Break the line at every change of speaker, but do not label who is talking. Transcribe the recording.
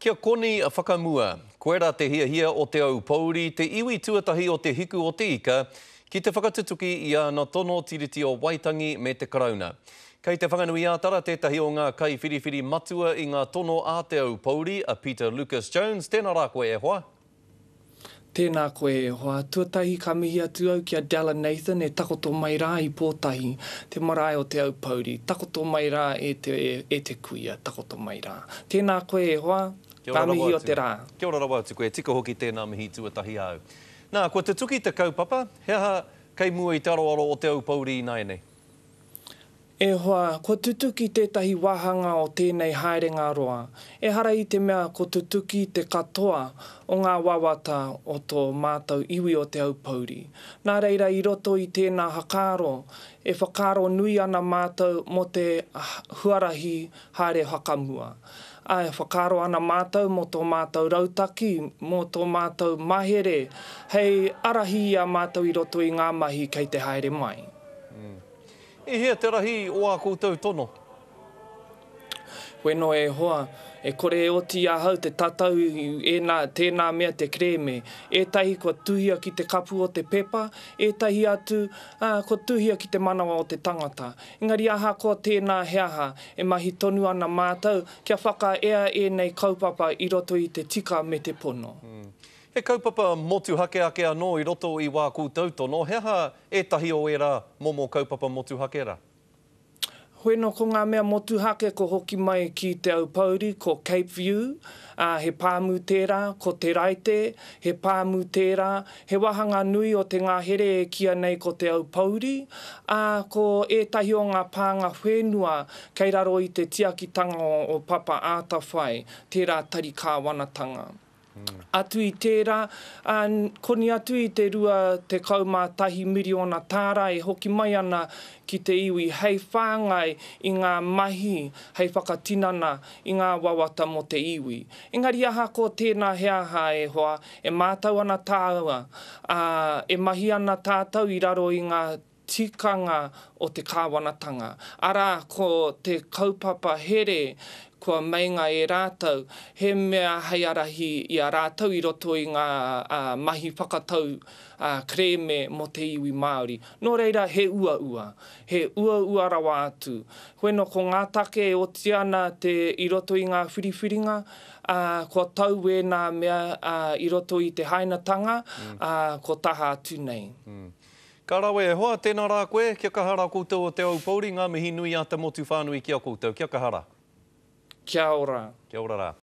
Kia koni a whakamua, koera te hia o te au Pauri, te iwi tuatahi o te hiku o te ika, ki te whakatutuki i ana tono tiriti o Waitangi me te Karauna. Kei te whanganui ātara tētahi o ngā kai whiriwhiri matua i ngā tono a te au Pauri, a Peter Lucas Jones. Tēnā rā koe e hoa.
Tēnā koe e hoa. Tuatahi ka mihi atu au kia Dalla Nathan e takoto mai rā i pōtahi te marae o te au Pauri. Takoto mai rā e te kuia, takoto mai rā. Tēnā koe e hoa, ka mihi o te rā.
Kia ora rawa atu koe, tika hoki tēnā mihi tuatahi au. Nā, ko te tuki te kaupapa, hea kei mua i te aroaro o te au Pauri i nai nei?
E hoa, ko tutuki tētahi wahanga o tēnei haerenga roa. E hara i te mea ko tutuki te katoa o ngā wawata o tō mātou iwi o te au Pauri. Nā reira i roto i tēnā hakaro, e whakaro nui ana mātou mo te huarahi haere hakamua. E whakaro ana mātou mo tō mātou rautaki, mo tō mātou mahere, hei arahi a mātou i roto i ngā mahi kei te haere mai.
E hea te rahi o a koutou tono?
Weno e hoa, e kore e oti ahau te tatau tēnā mea te kreme. Ētahi kua tuhia ki te kapu o te pepa, ētahi atu kua tuhia ki te manawa o te tangata. Engari aha ko tēnā heaha, e mahi tonu ana mātou, kia whaka ea e nei kaupapa i roto i te tika me te pono.
He kaupapa motu hake ake anō i roto i wā koutou tono, heaha ētahi o era momo kaupapa motu hake ra?
Weno ko ngā mea motu hake ko hoki mai ki te au Pauri, ko Cape View, he pāmu tērā, ko te raite, he pāmu tērā, he wahanga nui o te ngahere e kia nei ko te au Pauri, ko ētahi o ngā pānga whenua kei raro i te tiakitanga o Papa Ātawhai, tērā tarikāwanatanga. Atu i tērā, koni atu i te rua te kaumātahi miriona tāra e hoki mai ana ki te iwi, hei whāngai i ngā mahi, hei whakatinana i ngā wawata mo te iwi. Engari aha ko tēnā heaha e hoa, e mātau ana tāua, e mahi ana tātau i raro i ngā tikanga o te kāwanatanga. Arā, ko te kaupapa here, kua mainga e rātou, he mea hei arahi i a rātou i roto i ngā mahi whakatau kreme mo te iwi Māori. Nō reira, he ua rawa atu. Weno ko ngā take o tiana i roto i ngā whiriwhiringa, kua tau e nā mea i roto i te hainatanga, ko taha atu nei.
Ka rawe e hoa, tēnā rā koe, kia kahara koutou o te au Pauri, ngā mihi nui a te motu whānui kia koutou, kia kahara.
Kia ora.
Kia ora rā.